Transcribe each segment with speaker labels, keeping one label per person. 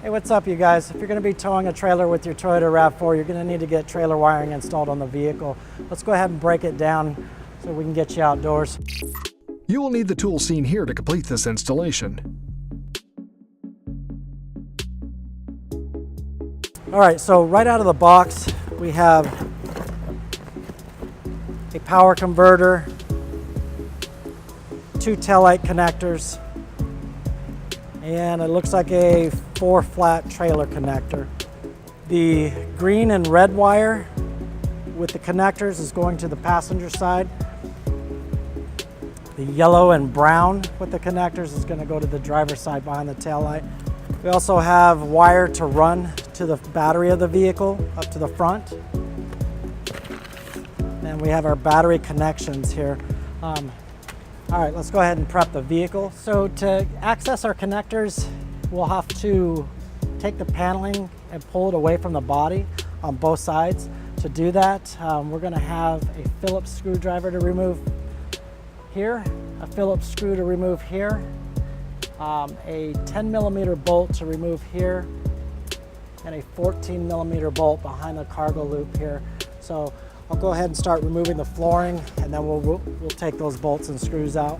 Speaker 1: Hey, what's up you guys? If you're going to be towing a trailer with your Toyota RAV4, you're going to need to get trailer wiring installed on the vehicle. Let's go ahead and break it down so we can get you outdoors.
Speaker 2: You will need the tools seen here to complete this installation.
Speaker 1: All right, so right out of the box, we have a power converter, 2 taillight connectors, and it looks like a 4-flat trailer connector. The green and red wire with the connectors is going to the passenger side. The yellow and brown with the connectors is going to go to the driver's side behind the taillight. We also have wire to run to the battery of the vehicle up to the front. And we have our battery connections here. All right, let's go ahead and prep the vehicle. So to access our connectors, we'll have to take the paneling and pull it away from the body on both sides. To do that, we're gonna have a Phillips screwdriver to remove here, a Phillips screw to remove here, a 10mm bolt to remove here, and a 14mm bolt behind the cargo loop here. So I'll go ahead and start removing the flooring, and then we'll take those bolts and screws out.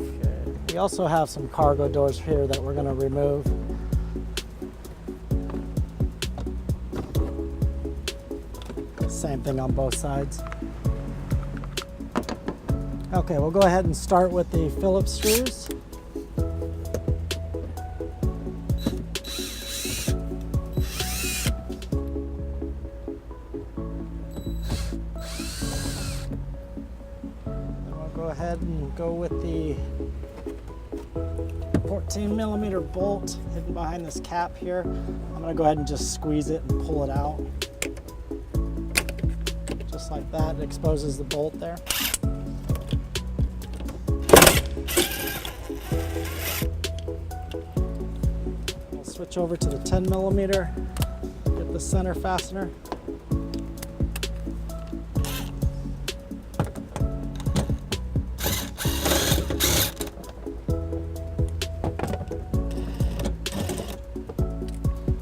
Speaker 1: Okay. We also have some cargo doors here that we're going to remove. Same thing on both sides. Okay, we'll go ahead and start with the Phillips screws. Go ahead and go with the 14mm bolt hidden behind this cap here. I'm going to go ahead and just squeeze it and pull it out. Just like that, it exposes the bolt there. We'll switch over to the 10mm, get the center fastener.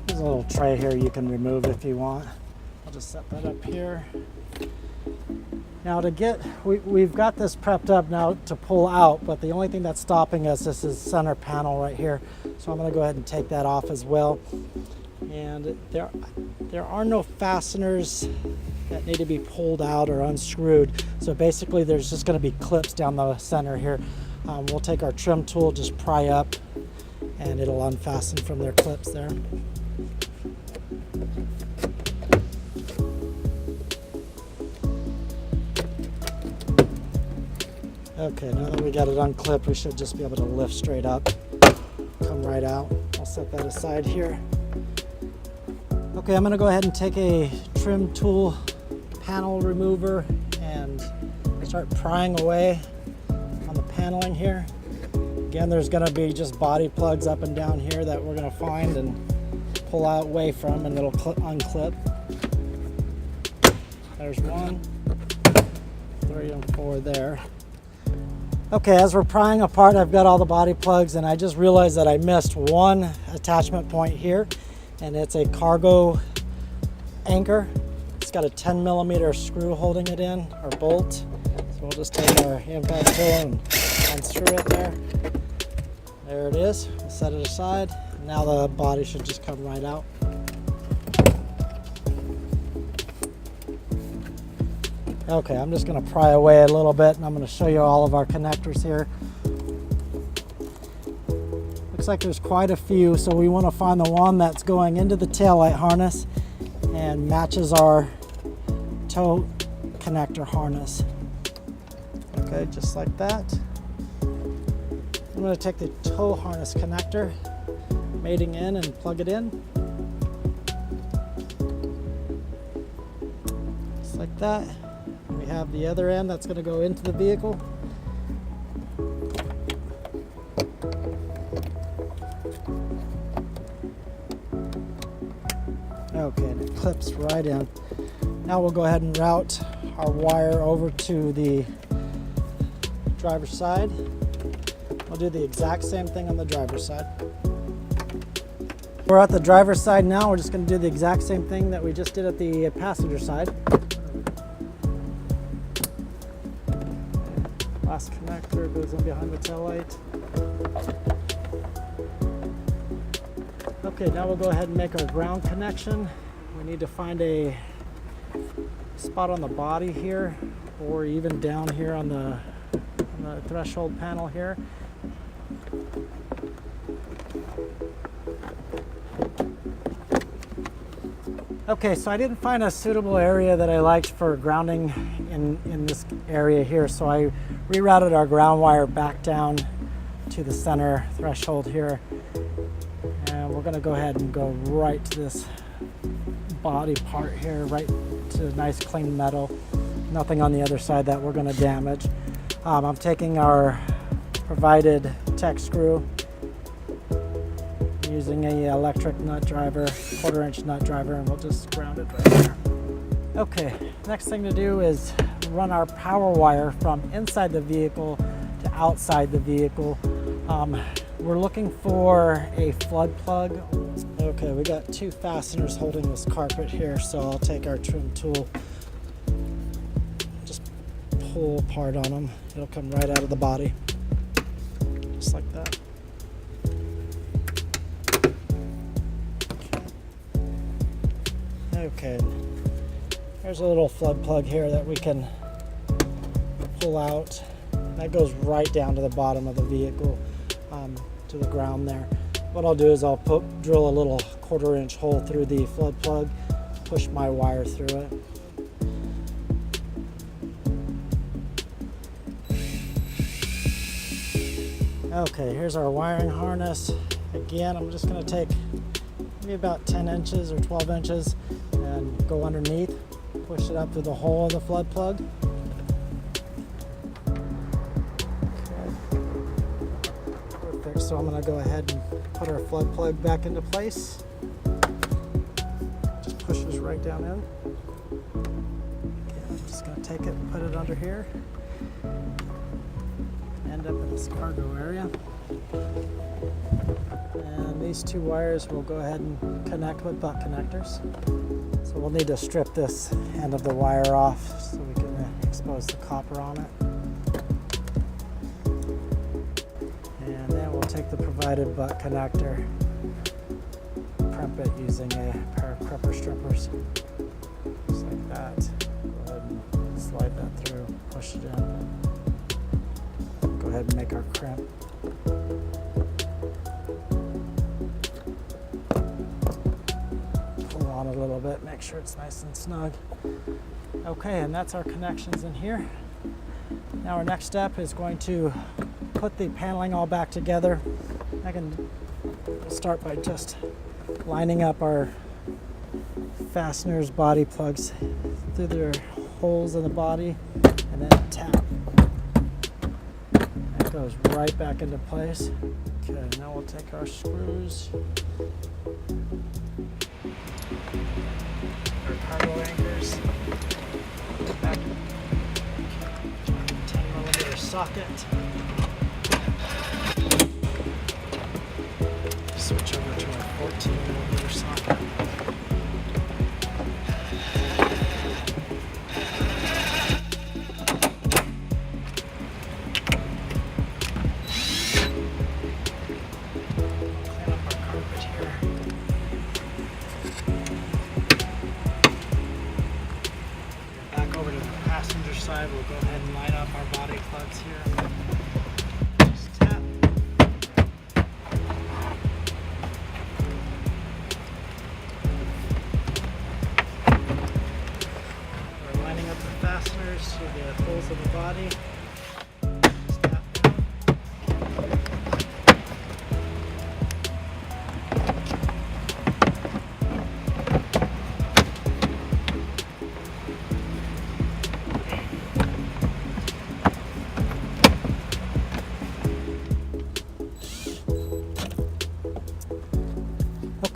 Speaker 1: There's a little tray here you can remove if you want. I'll just set that up here. Now we've got this prepped up now to pull out, but the only thing that's stopping us is this center panel right here. So I'm going to go ahead and take that off as well. And there are no fasteners that need to be pulled out or unscrewed. So basically there's just going to be clips down the center here. We'll take our trim tool, just pry up, and it'll unfasten from their clips there. Okay, now that we got it unclipped, we should just be able to lift straight up, come right out. I'll set that aside here. Okay, I'm gonna go ahead and take a trim tool panel remover and start prying away on the paneling here. Again, there's gonna be just body plugs up and down here that we're gonna find and pull out away from, and it'll unclip. There's 1, 3, and 4 there. Okay, as we're prying apart, I've got all the body plugs, and I just realized that I missed one attachment point here, and it's a cargo anchor. It's got a 10mm screw holding it in, or bolt. So we'll just take our impact tool and unscrew it there. There it is. We'll set it aside. Now the body should just come right out. Okay, I'm just going to pry away a little bit, and I'm going to show you all of our connectors here. Looks like there's quite a few, so we want to find the one that's going into the taillight harness and matches our tow connector harness. Okay, just like that. I'm going to take the tow harness connector, mating in, and plug it in. Just like that. We have the other end that's going to go into the vehicle. Okay, and it clips right in. Now we'll go ahead and route our wire over to the driver's side. We'll do the exact same thing on the driver's side. We're at the driver's side now. We're just going to do the exact same thing that we just did at the passenger side. Last connector goes in behind the tail light. Okay, now we'll go ahead and make our ground connection. We need to find a spot on the body here, or even down here on the threshold panel here. Okay, so I didn't find a suitable area that I liked for grounding in this area here, so I rerouted our ground wire back down to the center threshold here. And we're gonna go ahead and go right to this body part here, right to nice clean metal. Nothing on the other side that we're gonna damage. I'm taking our provided tech screw, using a electric nut driver, 1/4-inch nut driver, and we'll just ground it right there. Okay, next thing to do is run our power wire from inside the vehicle to outside the vehicle. We're looking for a flood plug. Okay, we got 2 fasteners holding this carpet here, so I'll take our trim tool, just pull apart on them. It'll come right out of the body, just like that. Okay, there's a little flood plug here that we can pull out. That goes right down to the bottom of the vehicle, to the ground there. What I'll do is I'll drill a little 1/4-inch hole through the flood plug, push my wire through it. Okay, here's our wiring harness. Again, I'm just going to take maybe about 10 inches or 12 inches and go underneath, push it up through the hole of the flood plug. Okay. Perfect, so I'm going to go ahead and put our flood plug back into place. Just pushes right down in. Okay, I'm just going to take it and put it under here. End up in this cargo area. And these 2 wires will go ahead and connect with butt connectors. So we'll need to strip this end of the wire off so we can expose the copper on it. And then we'll take the provided butt connector, crimp it using a pair of cripper strippers, just like that. Go ahead and slide that through, push it in. Go ahead and make our crimp. Pull on it a little bit, make sure it's nice and snug. Okay, and that's our connections in here. Now our next step is going to put the paneling all back together. We'll start by just lining up our fasteners body plugs through their holes in the body, and then tap. That goes right back into place. Okay, now we'll take our screws, our cargo anchors, back 10mm socket. Switch over to our 14mm socket. Side, we'll go ahead and line up our body plugs here. Just tap. We're lining up the fasteners to the holes of the body. Just tap down.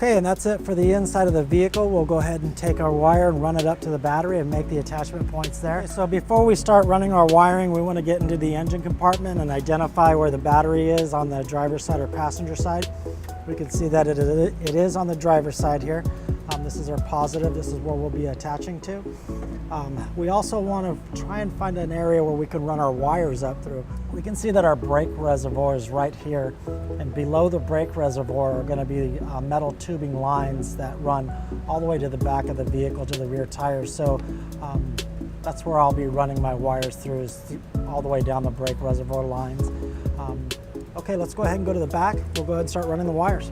Speaker 1: Okay, and that's it for the inside of the vehicle. We'll go ahead and take our wire and run it up to the battery and make the attachment points there. So before we start running our wiring, we want to get into the engine compartment and identify where the battery is on the driver's side or passenger side. We can see that it is on the driver's side here. This is our positive. This is where we'll be attaching to. We also want to try and find an area where we can run our wires up through. We can see that our brake reservoir is right here, and below the brake reservoir are going to be metal tubing lines that run all the way to the back of the vehicle to the rear tires. So that's where I'll be running my wires through, is all the way down the brake reservoir lines. Okay, let's go ahead and go to the back. We'll go ahead and start running the wires.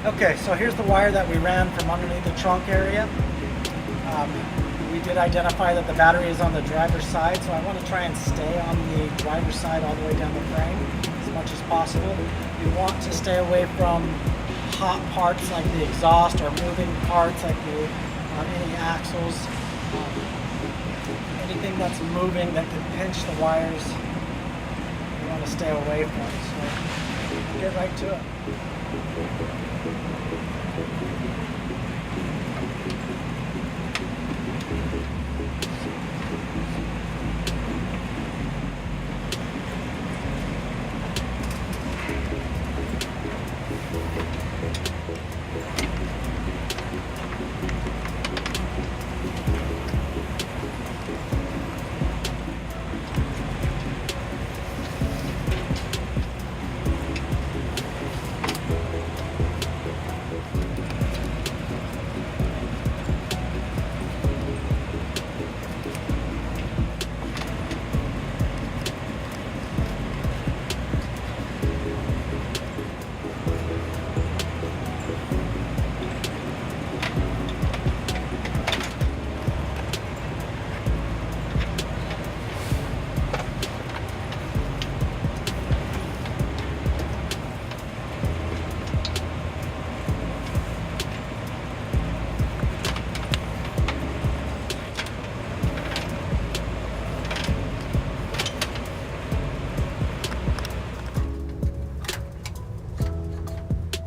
Speaker 1: Okay, so here's the wire that we ran from underneath the trunk area. We did identify that the battery is on the driver's side, so I want to try and stay on the driver's side all the way down the frame as much as possible. You want to stay away from hot parts like the exhaust or moving parts like any axles. Anything that's moving that could pinch the wires, you want to stay away from. So get right to it.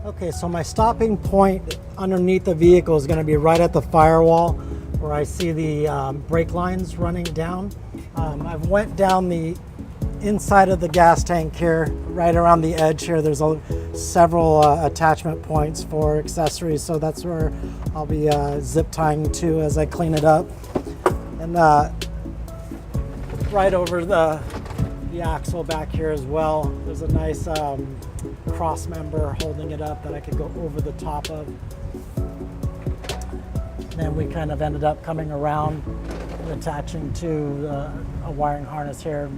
Speaker 1: Okay, so my stopping point underneath the vehicle is going to be right at the firewall where I see the brake lines running down. I've went down the inside of the gas tank here, right around the edge here. There's several attachment points for accessories, so that's where I'll be zip tying to as I clean it up. And right over the axle back here as well, there's a nice cross member holding it up that I could go over the top of. And we kind of ended up coming around and attaching to a wiring harness here.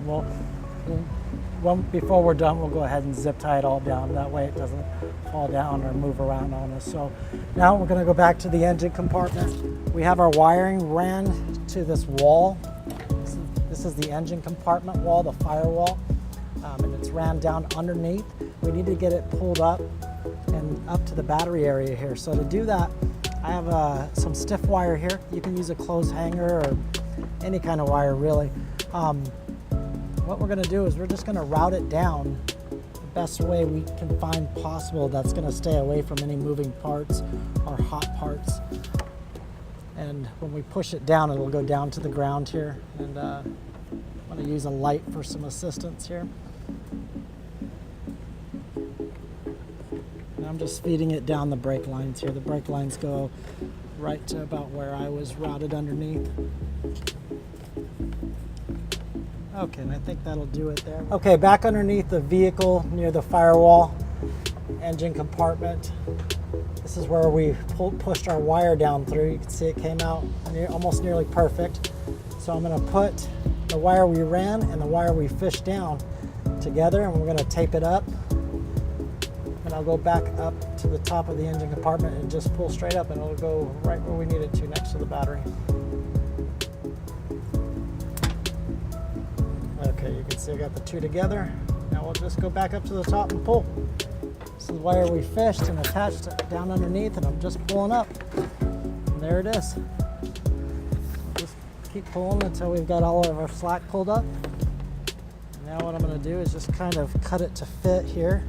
Speaker 1: And before we're done, we'll go ahead and zip tie it all down. That way it doesn't fall down or move around on us. So now we're going to go back to the engine compartment. We have our wiring ran to this wall. This is the engine compartment wall, the firewall, and it's ran down underneath. We need to get it pulled up and up to the battery area here. So to do that, I have some stiff wire here. You can use a clothes hanger or any kind of wire really. What we're going to do is we're just going to route it down the best way we can find possible that's going to stay away from any moving parts or hot parts. And when we push it down, it'll go down to the ground here. And I'm going to use a light for some assistance here. And I'm just feeding it down the brake lines here. The brake lines go right to about where I was routed underneath. Okay, and I think that'll do it there. Okay, back underneath the vehicle near the firewall, engine compartment. This is where we pushed our wire down through. You can see it came out almost nearly perfect. So I'm going to put the wire we ran and the wire we fished down together, and we're going to tape it up. And I'll go back up to the top of the engine compartment and just pull straight up, and it'll go right where we need it to, next to the battery. Okay, you can see I got the two together. Now we'll just go back up to the top and pull. This is the wire we fished and attached it down underneath, and I'm just pulling up. And there it is. Just keep pulling until we've got all of our slack pulled up. And now what I'm going to do is just kind of cut it to fit here.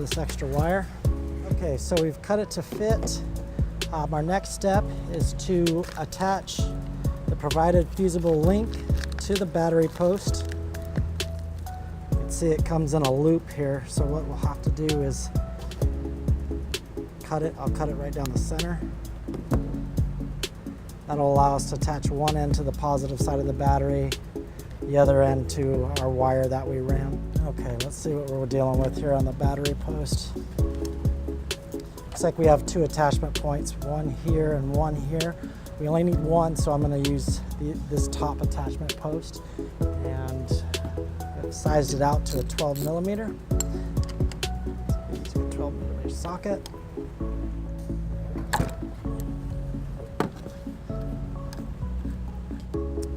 Speaker 1: this extra wire. Okay, so we've cut it to fit. Our next step is to attach the provided fusible link to the battery post. You can see it comes in a loop here, so what we'll have to do is cut it. I'll cut it right down the center. That'll allow us to attach one end to the positive side of the battery, the other end to our wire that we ran. Okay, let's see what we're dealing with here on the battery post. Looks like we have 2 attachment points, one here and one here. We only need one, so I'm going to use this top attachment post, and I've sized it out to a 12 millimeter. Using a 12 millimeter socket.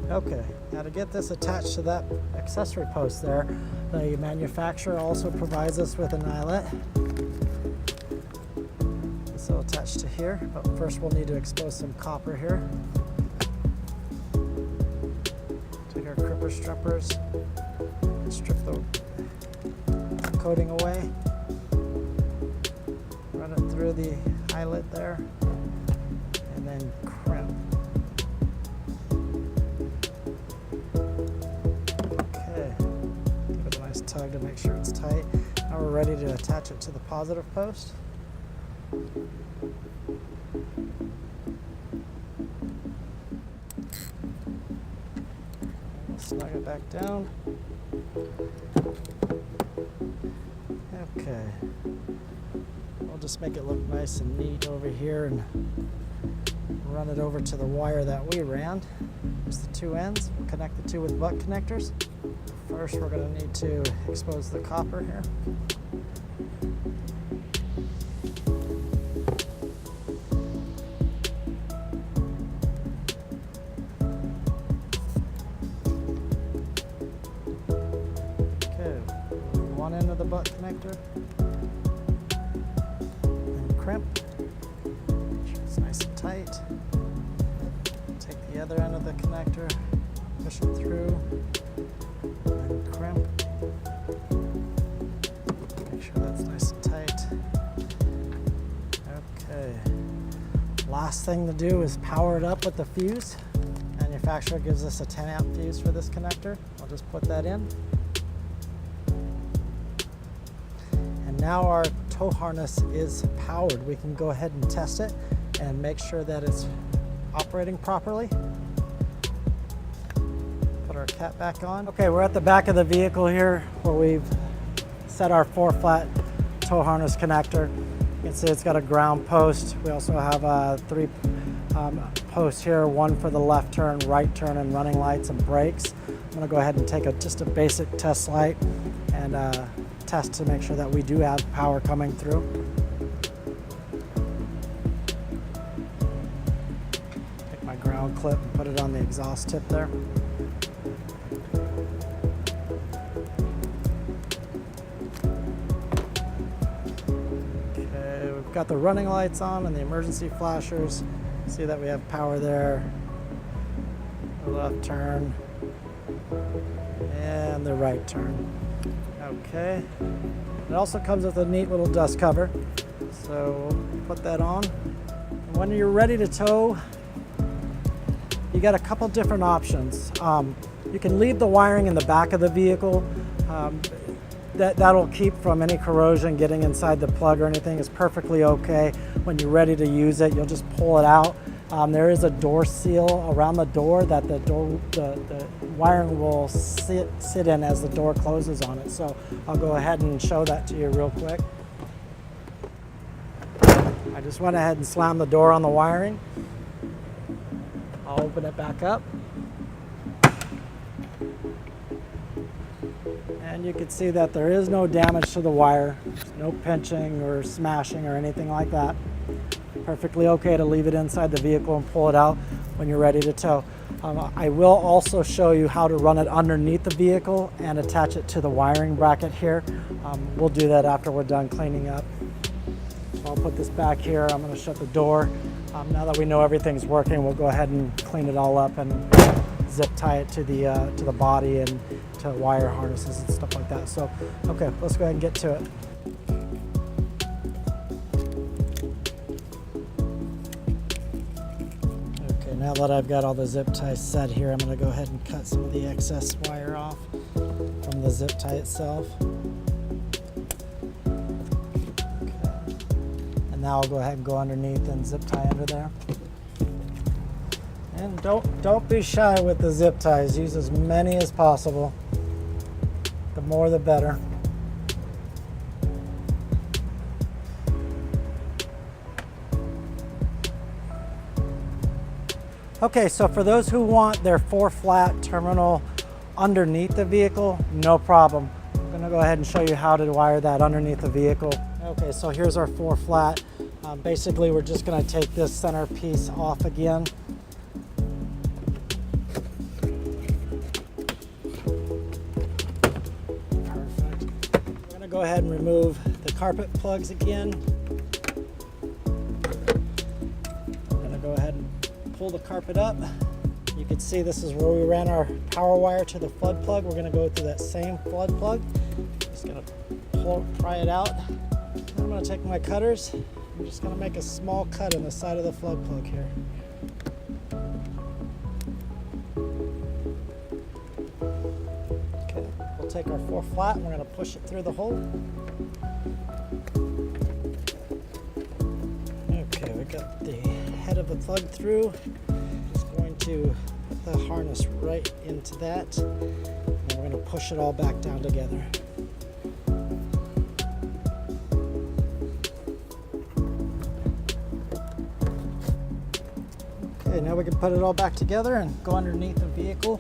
Speaker 1: Okay, now to get this attached to that accessory post there, the manufacturer also provides us with an eyelet. This will attach to here, but first we'll need to expose some copper here. Take our cripper strippers, strip the coating away, run it through the eyelet there, and then crimp. Okay, give it a nice tug to make sure it's tight. Now we're ready to attach it to the positive post. Snug it back down. Okay. We'll just make it look nice and neat over here and run it over to the wire that we ran. There's the 2 ends. We'll connect the 2 with butt connectors. First, we're going to need to expose the copper here. One end of the butt connector and crimp. Make sure it's nice and tight. Take the other end of the connector, push it through, and crimp. Make sure that's nice and tight. Okay. Last thing to do is power it up with the fuse. Manufacturer gives us a 10 amp fuse for this connector. I'll just put that in. Now our tow harness is powered. We can go ahead and test it and make sure that it's operating properly. Put our cap back on. Okay, we're at the back of the vehicle here where we've set our 4-flat tow harness connector. You can see it's got a ground post. We also have 3 posts here, one for the left turn, right turn, and running lights and brakes. I'm gonna go ahead and take just a basic test light and test to make sure that we do have power coming through. Take my ground clip and put it on the exhaust tip there. Okay, we've got the running lights on and the emergency flashers. See that we have power there. The left turn and the right turn. Okay, it also comes with a neat little dust cover, so we'll put that on. And when you're ready to tow, you got a couple different options. You can leave the wiring in the back of the vehicle. That'll keep from any corrosion getting inside the plug or anything. It's perfectly okay. When you're ready to use it, you'll just pull it out. There is a door seal around the door that the wiring will sit in as the door closes on it. So I'll go ahead and show that to you real quick. I just went ahead and slammed the door on the wiring. I'll open it back up. And you can see that there is no damage to the wire. There's no pinching or smashing or anything like that. Perfectly okay to leave it inside the vehicle and pull it out when you're ready to tow. I will also show you how to run it underneath the vehicle and attach it to the wiring bracket here. We'll do that after we're done cleaning up. So I'll put this back here. I'm going to shut the door. Now that we know everything's working, we'll go ahead and clean it all up and zip tie it to the body and to wire harnesses and stuff like that. So, okay, let's go ahead and get to it. Now that I've got all the zip ties set here, I'm going to go ahead and cut some of the excess wire off from the zip tie itself. Okay. And now I'll go ahead and go underneath and zip tie under there. And don't be shy with the zip ties. Use as many as possible. The more the better. Okay, so for those who want their 4-flat terminal underneath the vehicle, no problem. I'm gonna go ahead and show you how to wire that underneath the vehicle. Okay, so here's our 4-flat. Basically, we're just gonna take this center piece off again. Perfect. We're gonna go ahead and remove the carpet plugs again. I'm gonna go ahead and pull the carpet up. You can see this is where we ran our power wire to the flood plug. We're going to go through that same flood plug. Just going to pry it out. I'm going to take my cutters. I'm just going to make a small cut in the side of the flood plug here. Okay, we'll take our 4-flat and we're going to push it through the hole. Okay, we got the head of the plug through. Just going to put the harness right into that, and we're going to push it all back down together. Okay, now we can put it all back together and go underneath the vehicle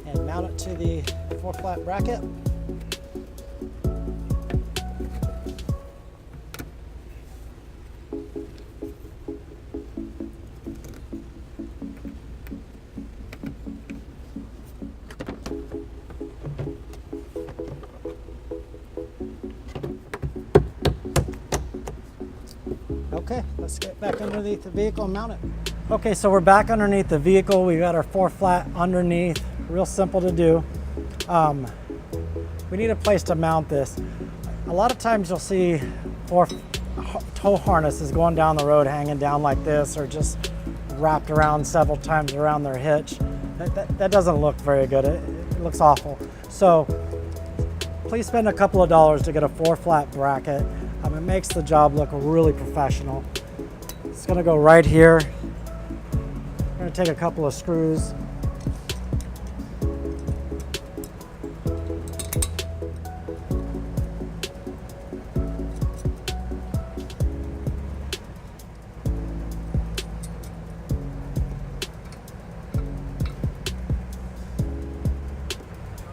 Speaker 1: and mount it to the 4-flat bracket. Okay, let's get back underneath the vehicle and mount it. Okay, so we're back underneath the vehicle. We got our 4-flat underneath. Real simple to do. We need a place to mount this. A lot of times you'll see tow harnesses going down the road hanging down like this, or just wrapped around several times around their hitch. That doesn't look very good. It looks awful. So please spend a couple of dollars to get a 4-flat bracket. It makes the job look really professional. It's going to go right here. I'm going to take a couple of screws.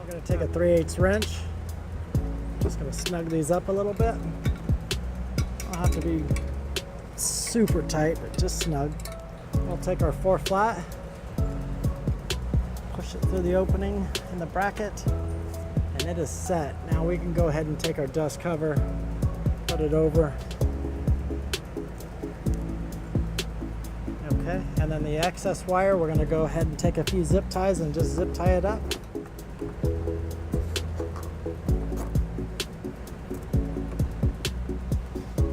Speaker 1: I'm going to take a 3/8 wrench. Just going to snug these up a little bit. Don't have to be super tight, but just snug. We'll take our 4-flat, push it through the opening in the bracket, and it is set. Now we can go ahead and take our dust cover, put it over. Okay, and then the excess wire, we're going to go ahead and take a few zip ties and just zip tie it up.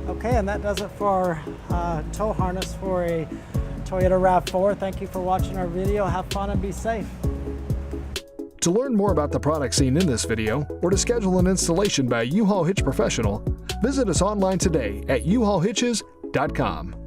Speaker 1: Okay, and that does it for our tow harness for a Toyota RAV4. Thank you for watching our video. Have fun and be safe.
Speaker 2: To learn more about the products seen in this video, or to schedule an installation by a U-Haul Hitch professional, visit us online today at uhaulhitches.com.